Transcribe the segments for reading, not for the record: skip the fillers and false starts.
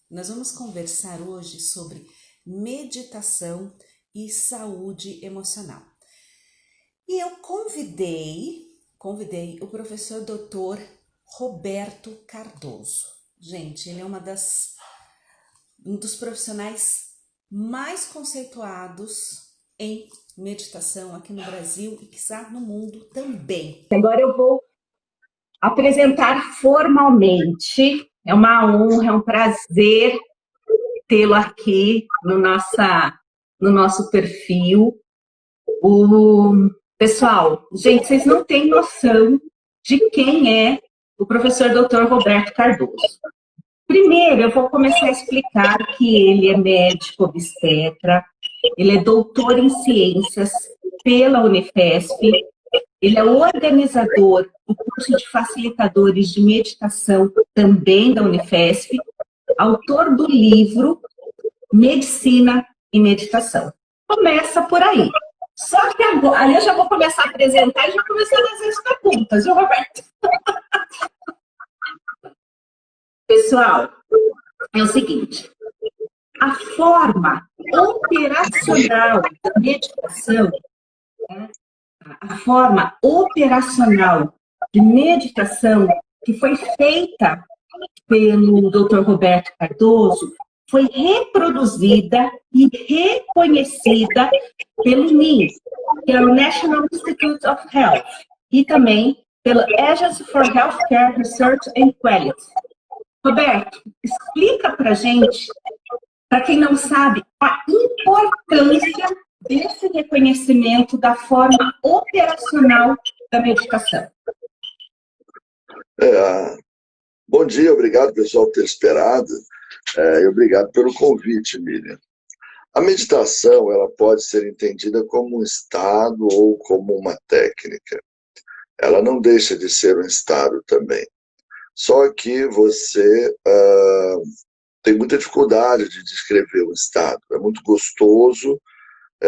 Nós vamos conversar hoje sobre meditação e saúde emocional. E eu convidei o professor Dr. Roberto Cardoso. Gente, ele é um dos profissionais mais conceituados em meditação aqui no Brasil e quizá no mundo também. Agora eu vou apresentar formalmente. É uma honra, é um prazer tê-lo aqui no nosso perfil. Pessoal, gente, vocês não têm noção de quem é o professor Dr. Roberto Cardoso. Primeiro, eu vou começar a explicar que ele é médico obstetra, ele é doutor em ciências pela Unifesp, ele é o organizador do curso de facilitadores de meditação também da Unifesp, autor do livro Medicina e Meditação. Começa por aí. Só que agora, aí eu já vou começar a apresentar e já começar a fazer as perguntas, viu, Roberto? Pessoal, é o seguinte, a forma operacional da meditação, né, a forma operacional de meditação que foi feita pelo Dr. Roberto Cardoso foi reproduzida e reconhecida pelo NIH, que é o National Institute of Health, e também pela Agency for Healthcare Research and Quality. Roberto, explica para a gente, para quem não sabe, a importância desse reconhecimento da forma operacional da meditação. Bom dia, obrigado pessoal por ter esperado e obrigado pelo convite, Miriam. A meditação ela pode ser entendida como um estado ou como uma técnica. Ela não deixa de ser um estado também. Só que você tem muita dificuldade de descrever o estado. É muito gostoso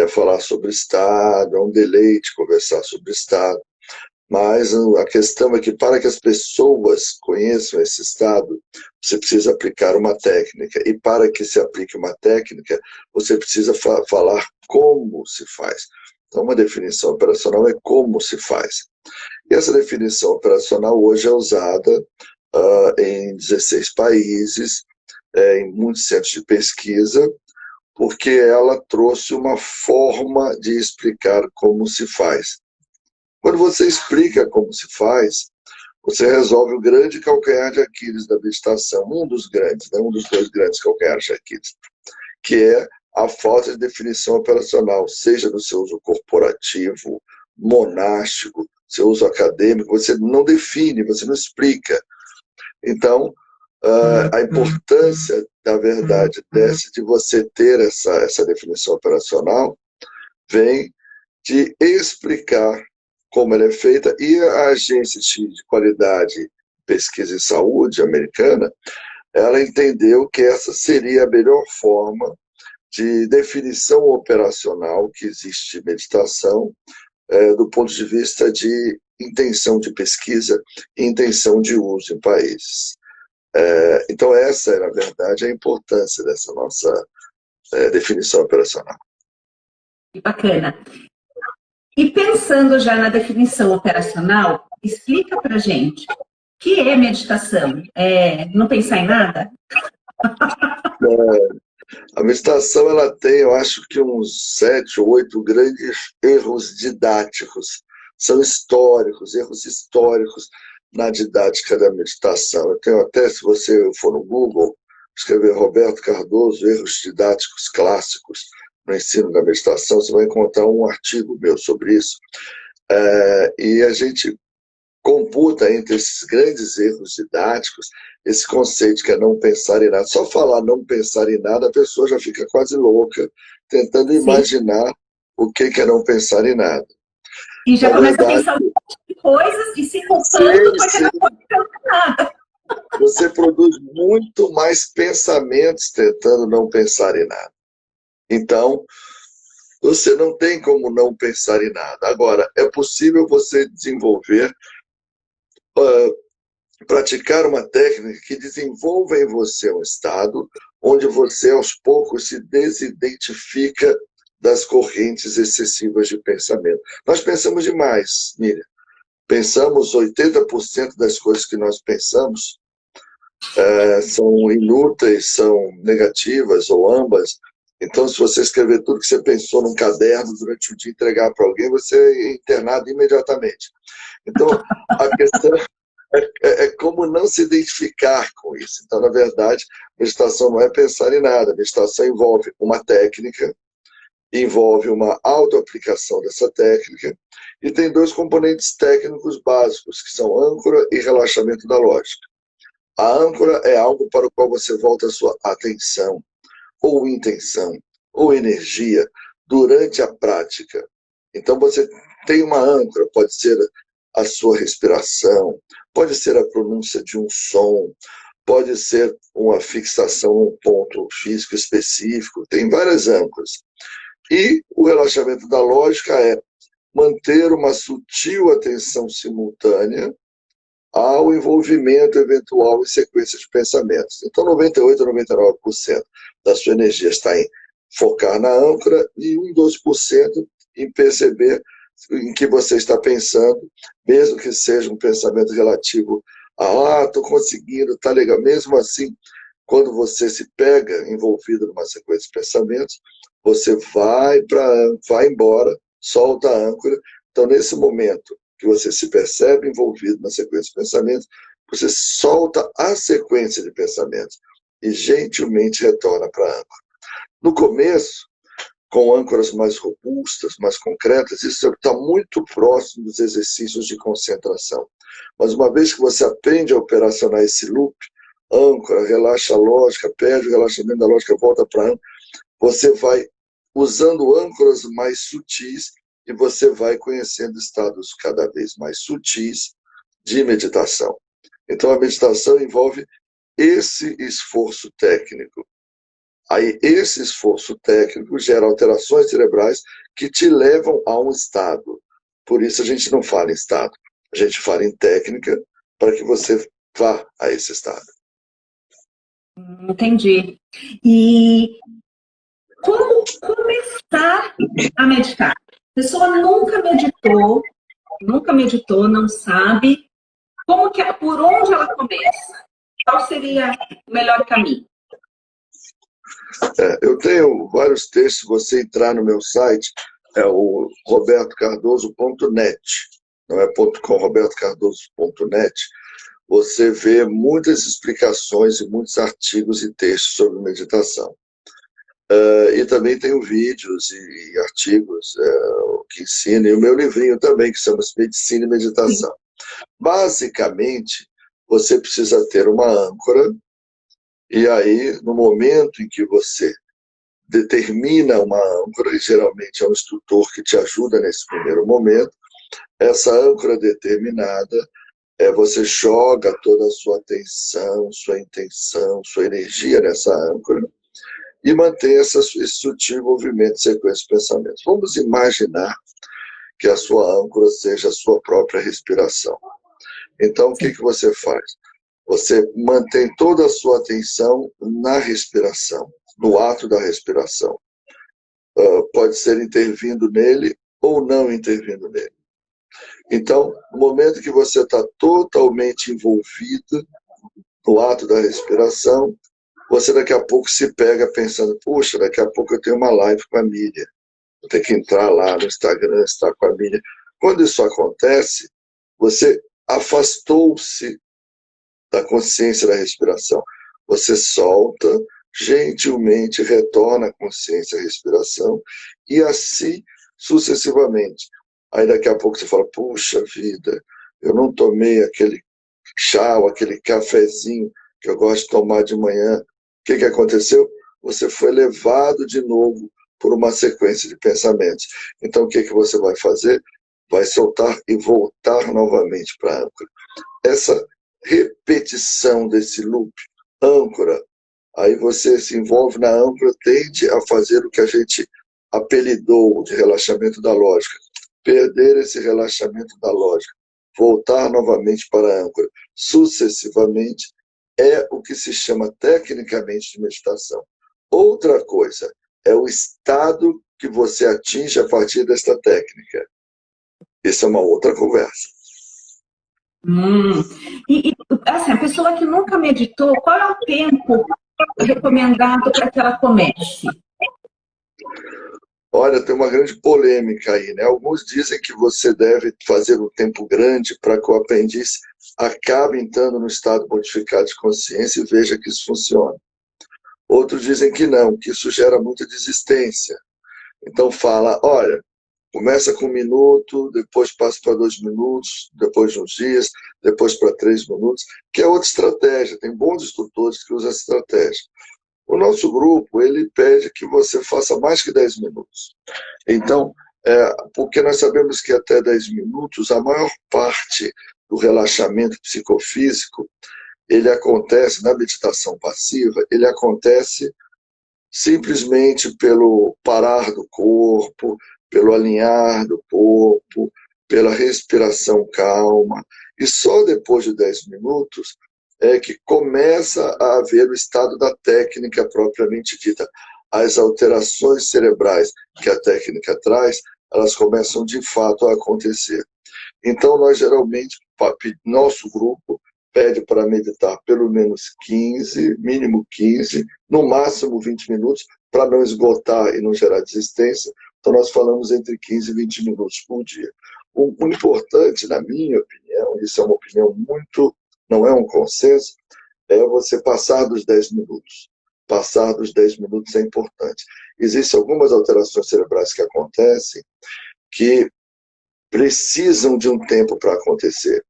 falar sobre estado, é um deleite conversar sobre estado. Mas a questão é que para que as pessoas conheçam esse estado, você precisa aplicar uma técnica. E para que se aplique uma técnica, você precisa falar como se faz. Então, uma definição operacional é como se faz. E essa definição operacional hoje é usada em 16 países, em muitos centros de pesquisa, porque ela trouxe uma forma de explicar como se faz. Quando você explica como se faz, você resolve o grande calcanhar de Aquiles da meditação, um dos grandes, né? Um dos dois grandes calcanhares de Aquiles, que é a falta de definição operacional, seja no seu uso corporativo, monástico, seu uso acadêmico, você não define, você não explica. Então, a importância, na verdade, de você ter essa definição operacional vem de explicar como ela é feita, e a Agência de Qualidade, Pesquisa e Saúde americana, ela entendeu que essa seria a melhor forma de definição operacional que existe de meditação, do ponto de vista de intenção de pesquisa e intenção de uso em países. Então essa é, na verdade, a importância dessa nossa definição operacional. Que bacana. E pensando já na definição operacional, explica para gente o que é meditação? Não pensar em nada? A meditação ela tem, eu acho que uns 7 ou 8 grandes erros didáticos. São históricos, erros históricos na didática da meditação. Eu tenho até, se você for no Google, escrever Roberto Cardoso, erros didáticos clássicos no ensino da meditação, você vai encontrar um artigo meu sobre isso. E a gente computa entre esses grandes erros didáticos esse conceito que é não pensar em nada. Só falar não pensar em nada, a pessoa já fica quase louca, tentando imaginar o que é não pensar em nada. E já começa a pensar um monte de coisas e se culpando porque não pode pensar nada. Você produz muito mais pensamentos tentando não pensar em nada. Então, você não tem como não pensar em nada. Agora, é possível você desenvolver praticar uma técnica que desenvolva em você um estado onde você, aos poucos, se desidentifica das correntes excessivas de pensamento. Nós pensamos demais, Miriam. Pensamos 80% das coisas que nós pensamos são inúteis, são negativas ou ambas. Então, se você escrever tudo que você pensou num caderno durante o dia e entregar para alguém, você é internado imediatamente. Então, a questão é como não se identificar com isso. Então, na verdade, meditação não é pensar em nada. Meditação envolve uma técnica, envolve uma autoaplicação dessa técnica, e tem dois componentes técnicos básicos, que são âncora e relaxamento da lógica. A âncora é algo para o qual você volta a sua atenção, ou intenção, ou energia, durante a prática. Então, você tem uma âncora, pode ser a sua respiração, pode ser a pronúncia de um som, pode ser uma fixação num ponto físico específico, tem várias âncoras. E o relaxamento da lógica é manter uma sutil atenção simultânea ao envolvimento eventual em sequência de pensamentos. Então, 98% a 99% da sua energia está em focar na âncora e 2% em perceber em que você está pensando, mesmo que seja um pensamento relativo a, estou conseguindo, está legal. Mesmo assim, quando você se pega envolvido numa sequência de pensamentos, você vai embora, solta a âncora. Então, nesse momento que você se percebe envolvido na sequência de pensamentos, você solta a sequência de pensamentos e gentilmente retorna para a âncora. No começo, com âncoras mais robustas, mais concretas, isso está muito próximo dos exercícios de concentração. Mas uma vez que você aprende a operacionar esse loop, âncora, relaxa a lógica, perde o relaxamento da lógica, volta para a âncora, você vai usando âncoras mais sutis e você vai conhecendo estados cada vez mais sutis de meditação. Então, a meditação envolve esse esforço técnico. Aí, esse esforço técnico gera alterações cerebrais que te levam a um estado. Por isso, a gente não fala em estado, a gente fala em técnica para que você vá a esse estado. Entendi. E como começar a meditar? A pessoa nunca meditou, não sabe por onde ela começa. Qual seria o melhor caminho? Eu tenho vários textos, se você entrar no meu site, é o robertocardoso.net, não é .com, robertocardoso.net, você vê muitas explicações e muitos artigos e textos sobre meditação. E também tenho vídeos e artigos que ensinam, e o meu livrinho também, que chama-se Medicina e Meditação. Basicamente, você precisa ter uma âncora, e aí, no momento em que você determina uma âncora, e geralmente é um instrutor que te ajuda nesse primeiro momento, essa âncora determinada, você joga toda a sua atenção, sua intenção, sua energia nessa âncora, e mantém esse sutil movimento de sequência de pensamentos. Vamos imaginar que a sua âncora seja a sua própria respiração. Então, o que você faz? Você mantém toda a sua atenção na respiração, no ato da respiração. Pode ser intervindo nele ou não intervindo nele. Então, no momento que você está totalmente envolvido no ato da respiração, você daqui a pouco se pega pensando, puxa, daqui a pouco eu tenho uma live com a Miriam. Vou ter que entrar lá no Instagram, estar com a Miriam. Quando isso acontece, você afastou-se da consciência da respiração. Você solta, gentilmente retorna a consciência à respiração e assim sucessivamente. Aí daqui a pouco você fala, puxa vida, eu não tomei aquele chá ou aquele cafezinho que eu gosto de tomar de manhã. O que aconteceu? Você foi levado de novo por uma sequência de pensamentos. Então o que você vai fazer? Vai soltar e voltar novamente para a âncora. Essa repetição desse loop, âncora, aí você se envolve na âncora, tende a fazer o que a gente apelidou de relaxamento da lógica. Perder esse relaxamento da lógica. voltar novamente para a âncora, sucessivamente, é o que se chama tecnicamente de meditação. Outra coisa é o estado que você atinge a partir desta técnica. Isso é uma outra conversa. Assim, a pessoa que nunca meditou, qual é o tempo recomendado para que ela comece? Olha, tem uma grande polêmica aí, né? Alguns dizem que você deve fazer um tempo grande para que o aprendiz acabe entrando no estado modificado de consciência e veja que isso funciona. Outros dizem que não, que isso gera muita desistência. Então fala, olha, começa com 1 minuto, depois passa para 2 minutos, depois de uns dias, depois para 3 minutos, que é outra estratégia. Tem bons instrutores que usam essa estratégia. O nosso grupo, ele pede que você faça mais que 10 minutos. Então, porque nós sabemos que até 10 minutos, a maior parte do relaxamento psicofísico, ele acontece na meditação passiva, ele acontece simplesmente pelo parar do corpo, pelo alinhar do corpo, pela respiração calma. E só depois de 10 minutos é que começa a haver o estado da técnica propriamente dita. As alterações cerebrais que a técnica traz, elas começam de fato a acontecer. Então, nós geralmente, nosso grupo pede para meditar pelo menos 15, mínimo 15, no máximo 20 minutos, para não esgotar e não gerar desistência. Então, nós falamos entre 15 e 20 minutos por dia. O importante, na minha opinião, isso é uma opinião muito, não é um consenso, é você passar dos 10 minutos. Passar dos 10 minutos é importante. Existem algumas alterações cerebrais que acontecem que precisam de um tempo para acontecer.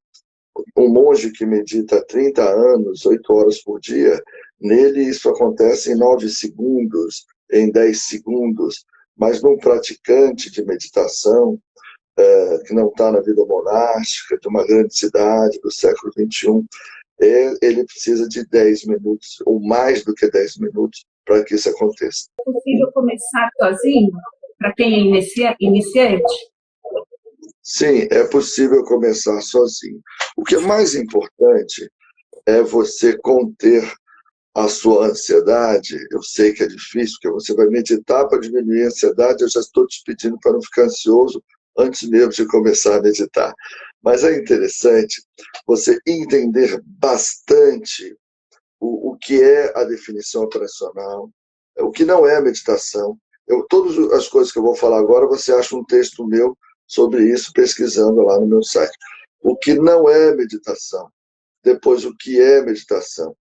Um monge que medita 30 anos, 8 horas por dia, nele isso acontece em 9 segundos, em 10 segundos, mas num praticante de meditação, que não está na vida monástica, de uma grande cidade do século XXI, ele precisa de 10 minutos, ou mais do que 10 minutos, para que isso aconteça. É possível começar sozinho, para quem é iniciante? Sim, é possível começar sozinho. O que é mais importante é você conter a sua ansiedade. Eu sei que é difícil, porque você vai meditar para diminuir a ansiedade. Eu já estou te pedindo para não ficar ansioso antes mesmo de começar a meditar. Mas é interessante você entender bastante o que é a definição operacional, o que não é meditação. Todas as coisas que eu vou falar agora, você acha um texto meu sobre isso, pesquisando lá no meu site. O que não é meditação, depois o que é meditação,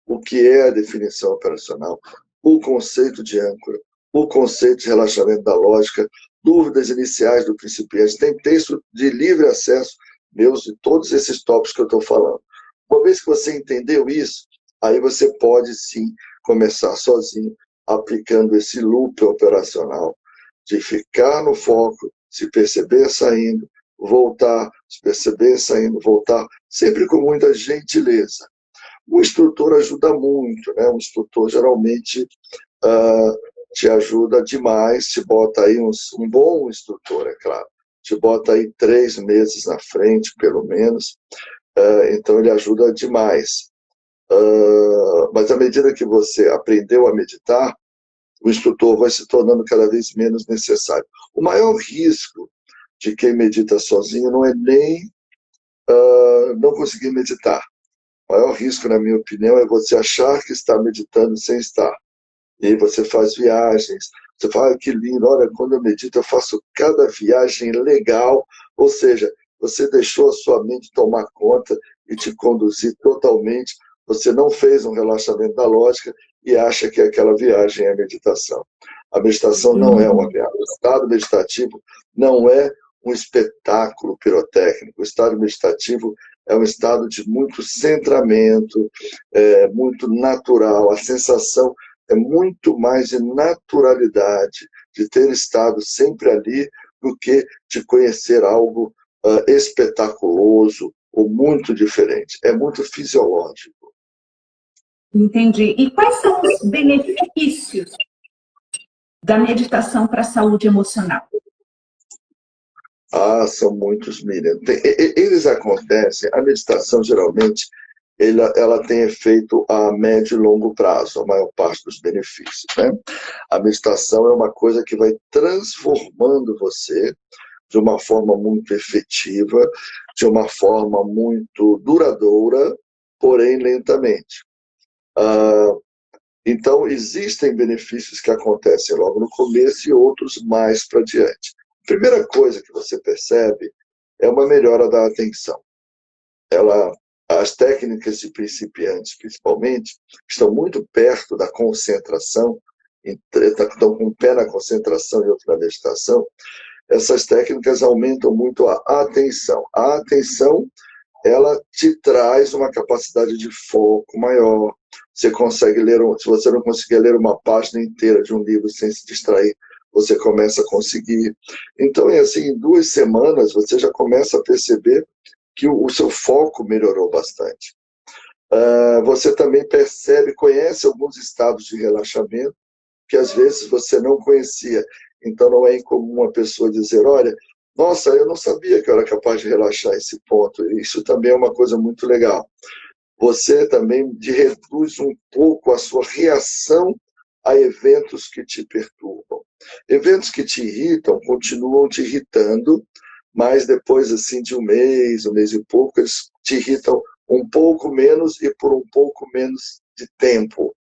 o que é a definição operacional, o conceito de âncora, o conceito de relaxamento da lógica, dúvidas iniciais do principiante. Tem texto de livre acesso meus de todos esses tópicos que eu estou falando. Uma vez que você entendeu isso, aí você pode sim começar sozinho, aplicando esse loop operacional de ficar no foco, se perceber saindo, voltar, se perceber saindo, voltar, sempre com muita gentileza. O instrutor ajuda muito, né? O instrutor geralmente te ajuda demais, te bota aí um bom instrutor, é claro, te bota aí 3 meses na frente, pelo menos, então ele ajuda demais. Mas à medida que você aprendeu a meditar, o instrutor vai se tornando cada vez menos necessário. O maior risco de quem medita sozinho não é nem não conseguir meditar. O maior risco, na minha opinião, é você achar que está meditando sem estar. E aí você faz viagens, você fala, que lindo, olha, quando eu medito eu faço cada viagem legal, ou seja, você deixou a sua mente tomar conta e te conduzir totalmente, você não fez um relaxamento da lógica e acha que aquela viagem é meditação. A meditação não é uma viagem. O estado meditativo não é um espetáculo pirotécnico. O estado meditativo é um estado de muito centramento, muito natural. A sensação é muito mais de naturalidade, de ter estado sempre ali, do que de conhecer algo espetaculoso ou muito diferente. É muito fisiológico. Entendi. E quais são os benefícios da meditação para a saúde emocional? Ah, são muitos, Miriam. Eles acontecem, a meditação geralmente, ela tem efeito a médio e longo prazo, a maior parte dos benefícios, né? A meditação é uma coisa que vai transformando você de uma forma muito efetiva, de uma forma muito duradoura, porém lentamente. Ah, então, existem benefícios que acontecem logo no começo e outros mais para diante. A primeira coisa que você percebe é uma melhora da atenção. As técnicas de principiantes, principalmente, estão muito perto da concentração, estão com um pé na concentração e outro na meditação. Essas técnicas aumentam muito a atenção. A atenção, ela te traz uma capacidade de foco maior. Você consegue ler, se você não conseguir ler uma página inteira de um livro sem se distrair, você começa a conseguir. Então, é assim, em 2 semanas, você já começa a perceber que o seu foco melhorou bastante. Você também percebe, conhece alguns estados de relaxamento que às vezes você não conhecia. Então não é incomum a pessoa dizer, olha, nossa, eu não sabia que eu era capaz de relaxar esse ponto. Isso também é uma coisa muito legal. Você também reduz um pouco a sua reação a eventos que te perturbam. Eventos que te irritam continuam te irritando, mas depois assim de um mês e pouco, eles te irritam um pouco menos e por um pouco menos de tempo.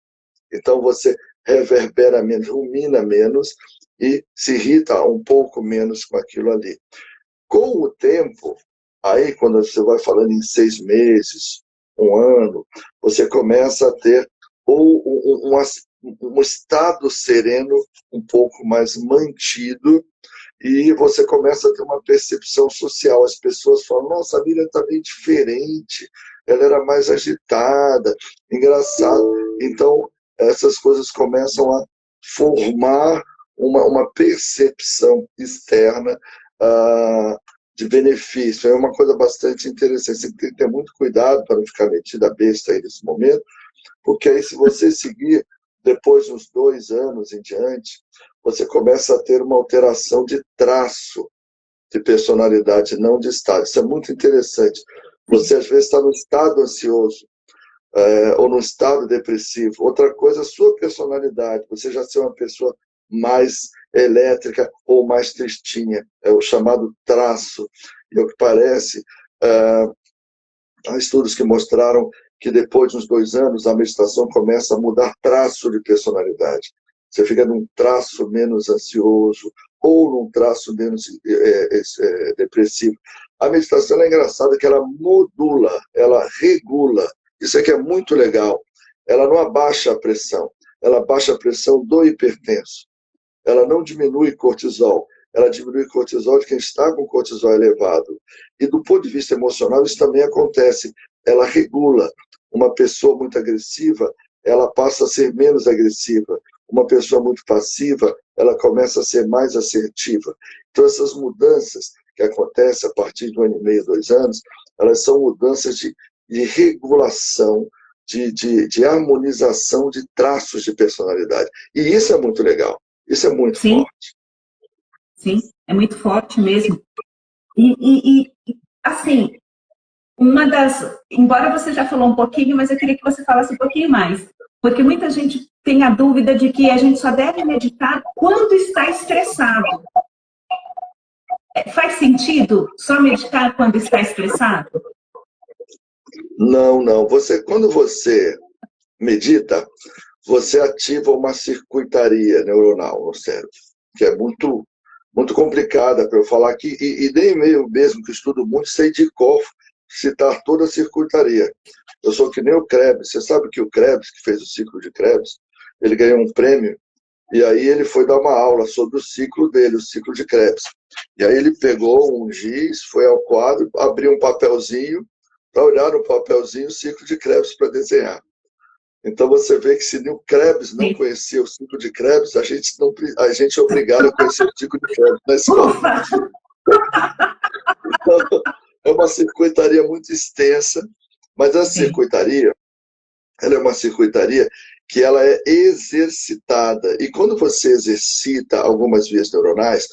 Então você reverbera menos, rumina menos e se irrita um pouco menos com aquilo ali. Com o tempo, aí quando você vai falando em 6 meses, 1 ano, você começa a ter um estado sereno um pouco mais mantido e você começa a ter uma percepção social. As pessoas falam, nossa, a Miriam está bem diferente, ela era mais agitada, engraçado. Então, essas coisas começam a formar uma percepção externa de benefício. É uma coisa bastante interessante. Você tem que ter muito cuidado para não ficar metida besta aí nesse momento, porque aí se você seguir depois de uns 2 anos em diante, você começa a ter uma alteração de traço de personalidade, não de estado. Isso é muito interessante. Você às vezes está no estado ansioso, ou no estado depressivo. Outra coisa, a sua personalidade. Você já ser uma pessoa mais elétrica ou mais tristinha. É o chamado traço. E o que parece, há estudos que mostraram que depois de uns 2 anos a meditação começa a mudar traço de personalidade. Você fica num traço menos ansioso ou num traço menos depressivo. A meditação é engraçada que ela modula, ela regula. Isso aqui é muito legal. Ela não abaixa a pressão, ela abaixa a pressão do hipertenso. Ela não diminui cortisol, ela diminui cortisol de quem está com cortisol elevado. E do ponto de vista emocional, isso também acontece. Ela regula. Uma pessoa muito agressiva, ela passa a ser menos agressiva. Uma pessoa muito passiva, ela começa a ser mais assertiva. Então, essas mudanças que acontecem a partir de 1 ano e meio, 2 anos, elas são mudanças de regulação, de harmonização de traços de personalidade. E isso é muito legal. Isso é muito Sim, forte. sim, é muito forte mesmo. Assim, embora você já falou um pouquinho, mas eu queria que você falasse um pouquinho mais, porque muita gente tem a dúvida de que a gente só deve meditar quando está estressado. Faz sentido só meditar quando está estressado? Não, não. Quando você medita, você ativa uma circuitaria neuronal no cérebro, que é muito, muito complicada para eu falar aqui, e nem eu mesmo que estudo muito, sei de cor citar toda a circuitaria. Eu sou que nem o Krebs. Você sabe que o Krebs, que fez o ciclo de Krebs, ele ganhou um prêmio, e aí ele foi dar uma aula sobre o ciclo dele, o ciclo de Krebs. E aí ele pegou um giz, foi ao quadro, abriu um papelzinho, para olhar no papelzinho o ciclo de Krebs para desenhar. Então você vê que se o Krebs não conhecia o ciclo de Krebs, a gente é obrigado a conhecer o ciclo de Krebs na escola. Então, é uma circuitaria muito extensa, mas a circuitaria, ela é uma circuitaria que ela é exercitada. E quando você exercita algumas vias neuronais,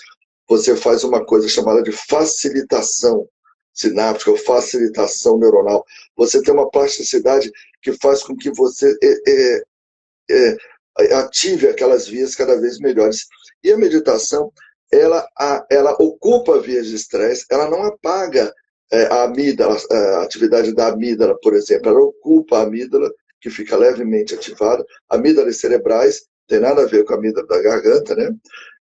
você faz uma coisa chamada de facilitação sináptica ou facilitação neuronal. Você tem uma plasticidade que faz com que você ative aquelas vias cada vez melhores. E a meditação, ela ocupa vias de estresse, ela não apaga a amígdala, a atividade da amígdala, por exemplo, ela ocupa a amígdala, que fica levemente ativada. Amígdalas cerebrais, tem nada a ver com a amígdala da garganta, né?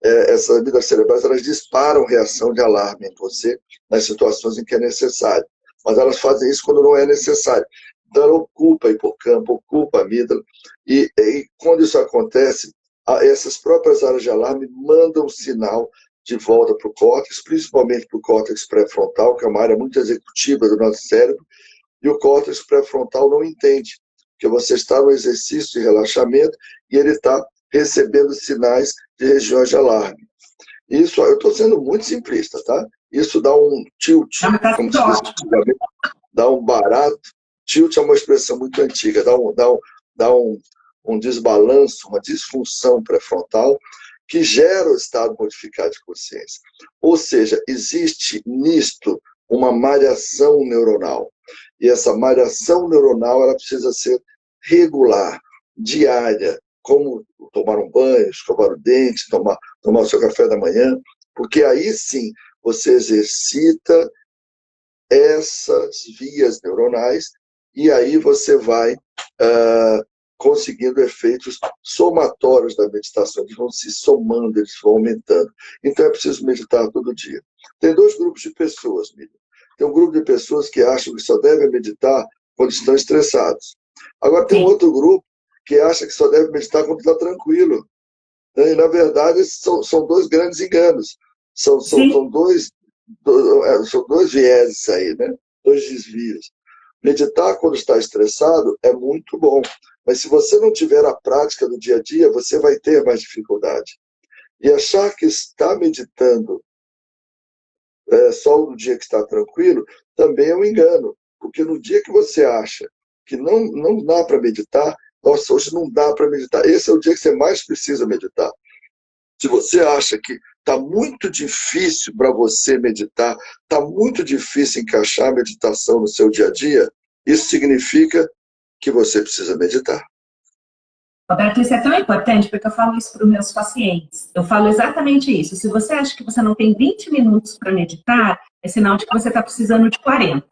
Essas amígdalas cerebrais, elas disparam reação de alarme em você nas situações em que é necessário. Mas elas fazem isso quando não é necessário. Então, ela ocupa hipocampo, ocupa a amígdala, e quando isso acontece, essas próprias áreas de alarme mandam sinal de volta para o córtex, principalmente para o córtex pré-frontal, que é uma área muito executiva do nosso cérebro, e o córtex pré-frontal não entende, que você está no exercício de relaxamento e ele está recebendo sinais de regiões de alarme. Isso, eu estou sendo muito simplista, tá? Isso dá um tilt, como se diz antigamente, dá um barato. Tilt é uma expressão muito antiga, dá um desbalanço, uma disfunção pré-frontal que gera o estado modificado de consciência. Ou seja, existe nisto uma malhação neuronal. E essa malhação neuronal ela precisa ser regular, diária, como tomar um banho, escovar o dente, tomar o seu café da manhã, porque aí sim você exercita essas vias neuronais e aí você vai conseguindo efeitos somatórios da meditação, eles vão se somando, eles vão aumentando. Então é preciso meditar todo dia. Tem dois grupos de pessoas, Miriam. Tem um grupo de pessoas que acham que só devem meditar quando estão estressados. Agora tem um outro grupo que acha que só deve meditar quando está tranquilo. E, na verdade, são dois grandes enganos. São dois vieses aí, né? Dois desvios. Meditar quando está estressado é muito bom, mas se você não tiver a prática do dia a dia, você vai ter mais dificuldade. E achar que está meditando só no dia que está tranquilo também é um engano, porque no dia que você acha que não dá para meditar, nossa, hoje não dá para meditar, esse é o dia que você mais precisa meditar. Se você acha que está muito difícil para você meditar, está muito difícil encaixar a meditação no seu dia a dia, isso significa que você precisa meditar. Roberto, isso é tão importante porque eu falo isso para os meus pacientes. Eu falo exatamente isso. Se você acha que você não tem 20 minutos para meditar, é sinal de que você está precisando de 40.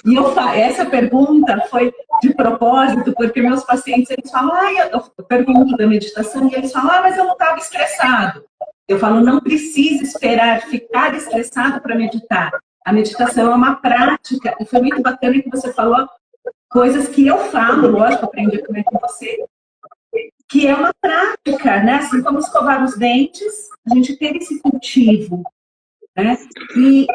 E essa pergunta foi de propósito, porque meus pacientes, eles falam, eu pergunto da meditação, e eles falam, mas eu não estava estressado. Eu falo, não precisa esperar ficar estressado para meditar. A meditação é uma prática, e foi muito bacana que você falou coisas que eu falo, lógico, aprendi também com você, que é uma prática, né? Assim como escovar os dentes, a gente ter esse cultivo, né? E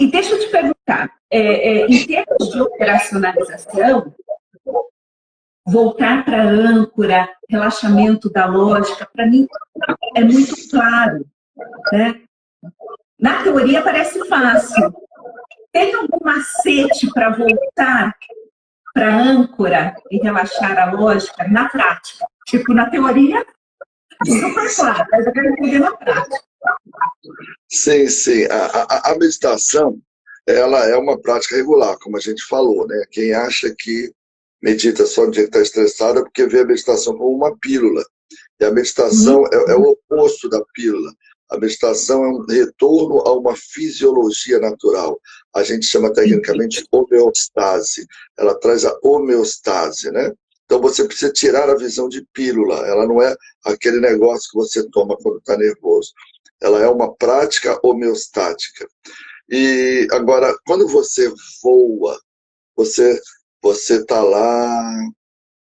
deixa eu te perguntar, em termos de operacionalização, voltar para a âncora, relaxamento da lógica, para mim é muito claro, né? Na teoria parece fácil. Tem algum macete para voltar para a âncora e relaxar a lógica na prática? Tipo, na teoria, super claro, mas eu quero entender na prática. Sim. A meditação, ela é uma prática regular, como a gente falou, né? Quem acha que medita só no dia que está estressado é porque vê a meditação como uma pílula. E a meditação é o oposto da pílula. A meditação é um retorno a uma fisiologia natural. A gente chama tecnicamente homeostase. Ela traz a homeostase, né? Então você precisa tirar a visão de pílula. Ela não é aquele negócio que você toma quando está nervoso. Ela é uma prática homeostática. E agora, quando você voa, você está lá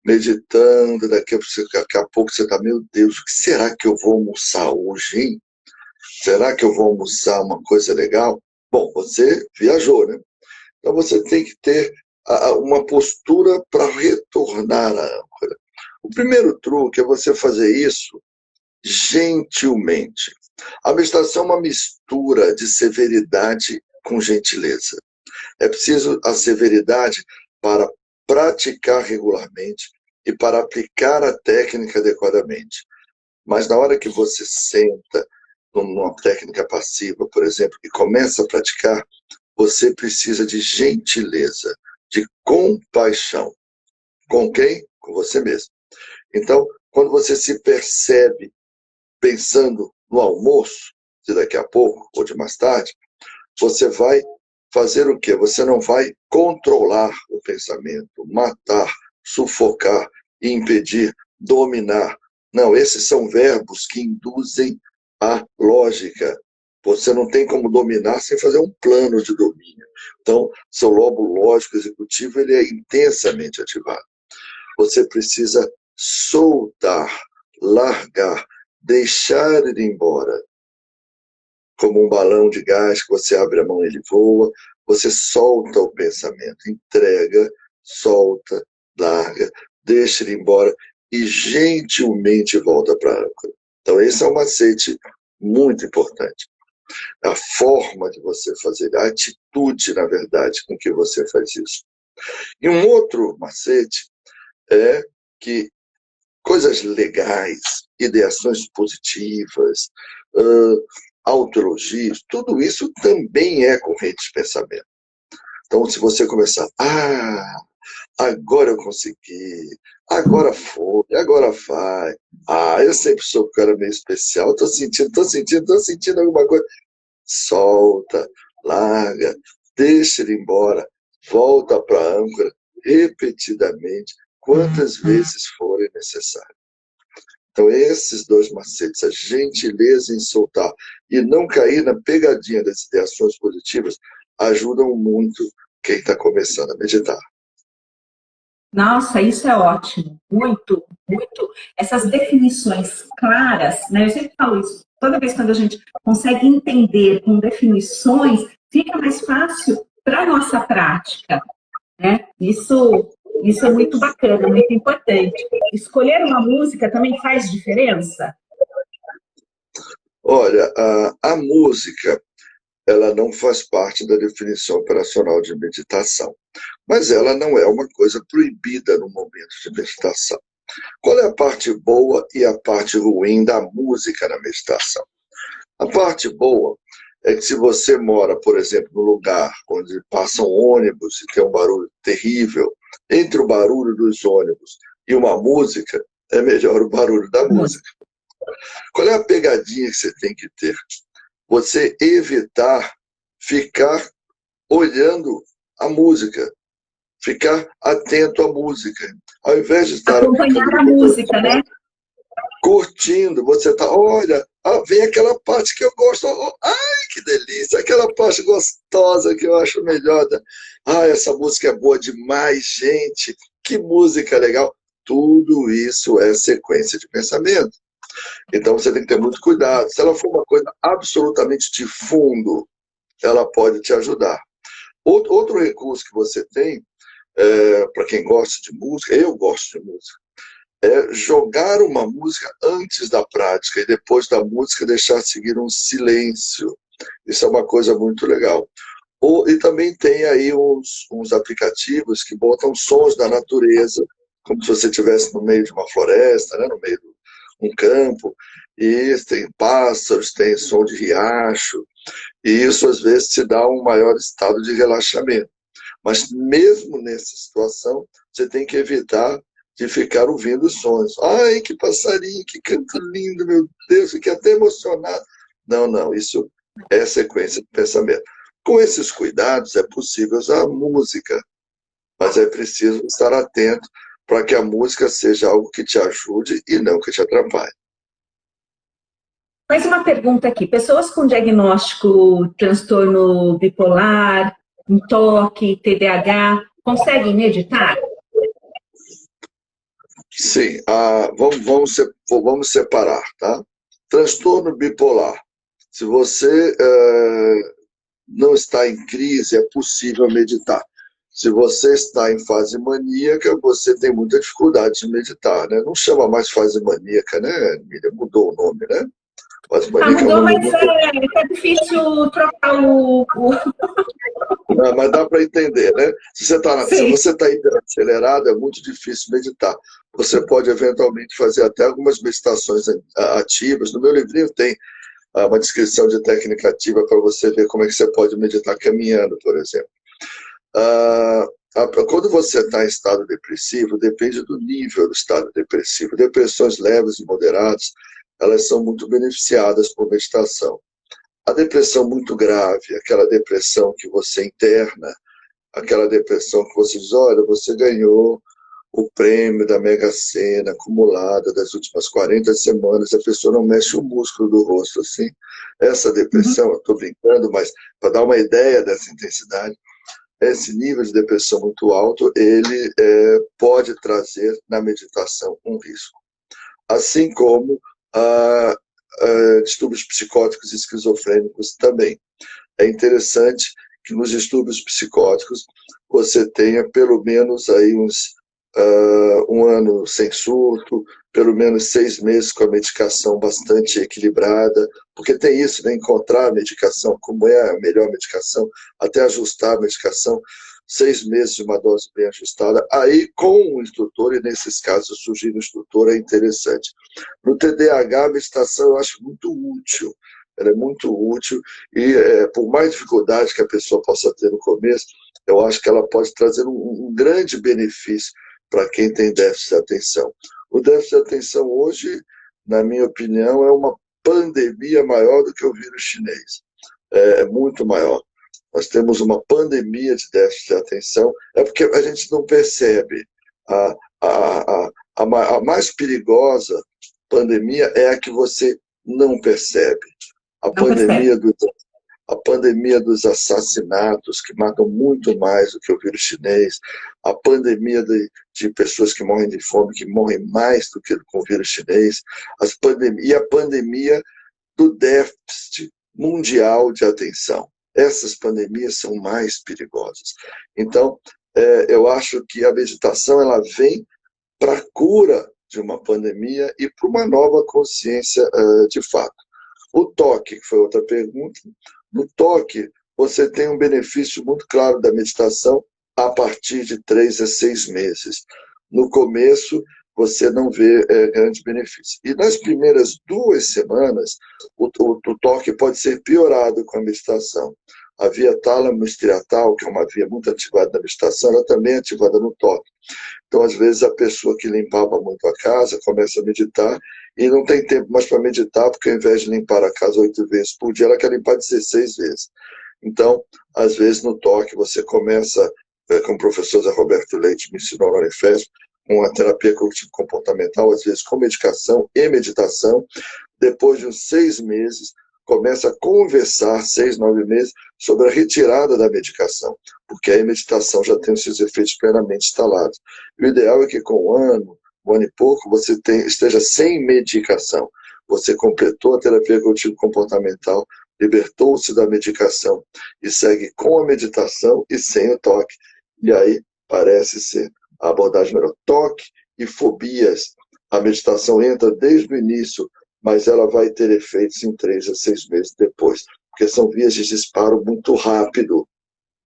meditando, daqui a pouco você está, meu Deus, o que será que eu vou almoçar hoje, hein? Será que eu vou almoçar uma coisa legal? Bom, você viajou, né? Então você tem que ter uma postura para retornar à âncora. O primeiro truque é você fazer isso gentilmente. A meditação é uma mistura de severidade com gentileza. É preciso a severidade para praticar regularmente e para aplicar a técnica adequadamente. Mas na hora que você senta numa técnica passiva, por exemplo, e começa a praticar, você precisa de gentileza, de compaixão. Com quem? Com você mesmo. Então, quando você se percebe pensando no almoço, de daqui a pouco ou de mais tarde, você vai fazer o quê? Você não vai controlar o pensamento, matar, sufocar, impedir, dominar. Não, esses são verbos que induzem a lógica. Você não tem como dominar sem fazer um plano de domínio. Então, seu lobo lógico executivo ele é intensamente ativado. Você precisa soltar, largar, deixar ir embora. Como um balão de gás que você abre a mão e ele voa, você solta o pensamento, entrega, solta, larga, deixa ele embora e gentilmente volta para a âncora. Então esse é um macete muito importante. A forma de você fazer, a atitude, na verdade, com que você faz isso. E um outro macete é que coisas legais, ideações positivas, autoelogios, tudo isso também é corrente de pensamento. Então, se você começar, agora eu consegui, agora foi, agora vai, eu sempre sou um cara meio especial, tô sentindo alguma coisa, solta, larga, deixa ele embora, volta para a âncora, repetidamente, quantas vezes forem necessárias. Então, esses dois macetes, a gentileza em soltar e não cair na pegadinha das ideações positivas, ajudam muito quem está começando a meditar. Nossa, isso é ótimo. Muito, muito. Essas definições claras, né? Eu sempre falo isso. Toda vez quando a gente consegue entender com definições, fica mais fácil para a nossa prática, né? Isso é muito bacana, muito importante. Escolher uma música também faz diferença? Olha, a música, ela não faz parte da definição operacional de meditação, mas ela não é uma coisa proibida no momento de meditação. Qual é a parte boa e a parte ruim da música na meditação? A parte boa é que se você mora, por exemplo, num lugar onde passam ônibus e tem um barulho terrível, entre o barulho dos ônibus e uma música, é melhor o barulho da música. Qual é a pegadinha que você tem que ter? Você evitar ficar olhando a música, ficar atento à música. Ao invés de estar acompanhar a música, né? Curtindo, você está, olha, vem aquela parte que eu gosto, ai, que delícia, aquela parte gostosa que eu acho melhor. Essa música é boa demais, gente, que música legal. Tudo isso é sequência de pensamento. Então você tem que ter muito cuidado. Se ela for uma coisa absolutamente de fundo, ela pode te ajudar. Outro recurso que você tem, para quem gosta de música, eu gosto de música, é jogar uma música antes da prática e depois da música deixar seguir um silêncio. Isso é uma coisa muito legal. E também tem aí uns aplicativos que botam sons da natureza, como se você estivesse no meio de uma floresta, né, no meio de um campo, e tem pássaros, tem som de riacho, e isso às vezes te dá um maior estado de relaxamento. Mas mesmo nessa situação, você tem que evitar de ficar ouvindo sons. Ai, que passarinho, que canto lindo, meu Deus, fiquei até emocionado. Não, isso é sequência de pensamento. Com esses cuidados, é possível usar a música, mas é preciso estar atento para que a música seja algo que te ajude e não que te atrapalhe. Mais uma pergunta aqui. Pessoas com diagnóstico transtorno bipolar, TOC, TDAH, conseguem meditar? Sim, vamos separar, tá? Transtorno bipolar. Se você não está em crise, é possível meditar. Se você está em fase maníaca, você tem muita dificuldade de meditar, né? Não chama mais fase maníaca, né, Miriam? Mudou o nome, né? Mas Ah, Monique é um mudou, nome mas muito... tá difícil trocar o... Não, mas dá para entender, né? Se Sim. você está hiperacelerado, é muito difícil meditar. Você pode eventualmente fazer até algumas meditações ativas. No meu livrinho tem uma descrição de técnica ativa para você ver como é que você pode meditar caminhando, por exemplo. Quando você está em estado depressivo, depende do nível do estado depressivo. Depressões leves e moderadas, elas são muito beneficiadas por meditação. A depressão muito grave, aquela depressão que você interna, aquela depressão que você diz, olha, você ganhou o prêmio da Mega Sena acumulada das últimas 40 semanas, a pessoa não mexe o músculo do rosto assim. Essa Uhum. depressão, eu estou brincando, mas para dar uma ideia dessa intensidade, esse nível de depressão muito alto, ele pode trazer na meditação um risco. Assim como distúrbios psicóticos e esquizofrênicos também. É interessante que nos distúrbios psicóticos você tenha pelo menos aí um ano sem surto, pelo menos 6 meses com a medicação bastante equilibrada, porque tem isso, né? Encontrar a medicação, como é a melhor medicação, até ajustar a medicação, 6 meses de uma dose bem ajustada, aí com o instrutor, e nesses casos surgir o instrutor é interessante. No TDAH, a meditação eu acho muito útil, ela é muito útil e por mais dificuldade que a pessoa possa ter no começo, eu acho que ela pode trazer um grande benefício para quem tem déficit de atenção. O déficit de atenção hoje, na minha opinião, é uma pandemia maior do que o vírus chinês. É muito maior. Nós temos uma pandemia de déficit de atenção, é porque a gente não percebe. A, a mais perigosa pandemia é a que você não percebe. A Não percebe. pandemia do a pandemia dos assassinatos, que matam muito mais do que o vírus chinês, a pandemia de pessoas que morrem de fome, que morrem mais do que com o vírus chinês, e a pandemia do déficit mundial de atenção. Essas pandemias são mais perigosas. Então, eu acho que a meditação ela vem para a cura de uma pandemia e para uma nova consciência de fato. O toque, que foi outra pergunta, no toque você tem um benefício muito claro da meditação a partir de 3 a 6 meses. No começo, você não vê grande benefício. E nas primeiras 2 semanas, o toque pode ser piorado com a meditação. A via tálamo-estriatal, que é uma via muito ativada na meditação, ela também é ativada no toque. Então, às vezes, a pessoa que limpava muito a casa começa a meditar e não tem tempo mais para meditar, porque ao invés de limpar a casa 8 vezes por dia, ela quer limpar 16 vezes. Então, às vezes, no toque, você começa, como o professor Zé Roberto Leite me ensinou na Unifesp, com a terapia cognitivo-comportamental, às vezes com medicação e meditação. Depois de uns 6 meses, começa a conversar, 6, 9 meses, sobre a retirada da medicação, porque aí a meditação já tem os seus efeitos plenamente instalados. O ideal é que com um ano e pouco, você esteja sem medicação. Você completou a terapia cognitivo-comportamental, libertou-se da medicação e segue com a meditação e sem o toque. E aí parece ser a abordagem melhor. Toque e fobias. A meditação entra desde o início, mas ela vai ter efeitos em 3 a 6 meses depois, porque são vias de disparo muito rápido.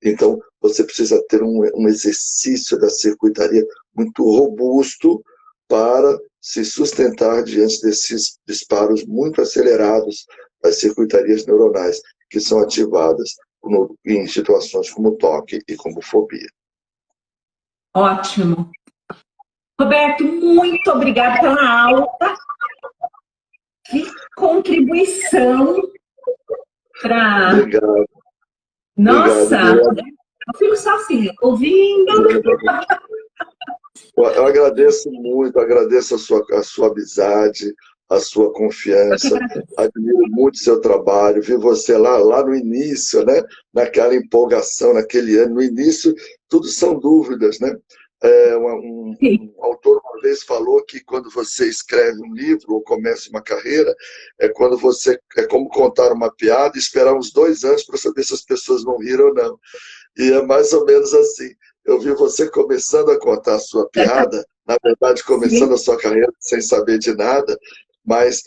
Então, você precisa ter um exercício da circuitaria muito robusto para se sustentar diante desses disparos muito acelerados das circuitarias neuronais que são ativadas em situações como toque e como fobia. Ótimo. Roberto, muito obrigada pela aula. Que contribuição para... Obrigado. Nossa, Obrigado. eu fico só assim, ouvindo. Eu agradeço muito, agradeço a sua amizade, a sua confiança, admiro muito o seu trabalho, vi você lá no início, né? Naquela empolgação, naquele ano, no início, tudo são dúvidas, né? Um autor uma vez falou que quando você escreve um livro ou começa uma carreira, é como contar uma piada e esperar uns 2 anos para saber se as pessoas vão rir ou não. E é mais ou menos assim. Eu vi você começando a contar a sua piada, na verdade, começando a sua carreira sem saber de nada, mas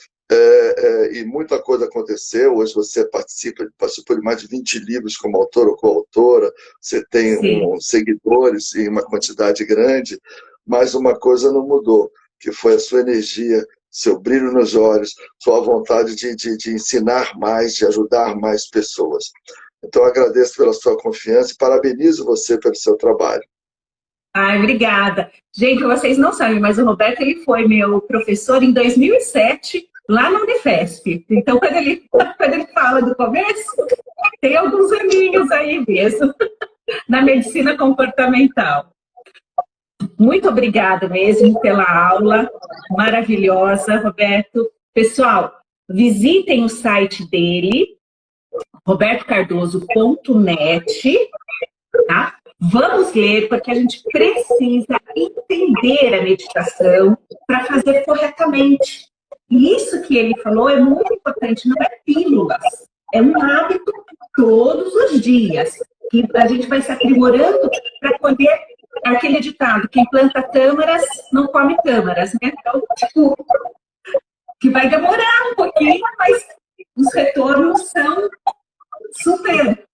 e muita coisa aconteceu. Hoje você participou de mais de 20 livros como autora ou coautora, você tem seguidores em uma quantidade grande, mas uma coisa não mudou, que foi a sua energia, seu brilho nos olhos, sua vontade de ensinar mais, de ajudar mais pessoas. Então, agradeço pela sua confiança e parabenizo você pelo seu trabalho. Ai, obrigada. Gente, vocês não sabem, mas o Roberto ele foi meu professor em 2007, lá na Unifesp. Então, quando ele fala do começo, tem alguns aninhos aí mesmo, na medicina comportamental. Muito obrigada mesmo pela aula maravilhosa, Roberto. Pessoal, visitem o site dele, robertocardoso.net, tá? Vamos ler, porque a gente precisa entender a meditação para fazer corretamente. E isso que ele falou é muito importante, não é pílulas, é um hábito todos os dias, que a gente vai se aprimorando para poder, aquele ditado, quem planta tâmaras não come tâmaras, né? Então, tipo, que vai demorar um pouquinho, mas os retornos são super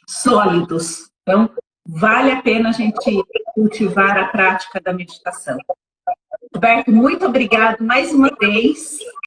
sólidos. Então, vale a pena a gente cultivar a prática da meditação. Roberto, muito obrigado mais uma vez.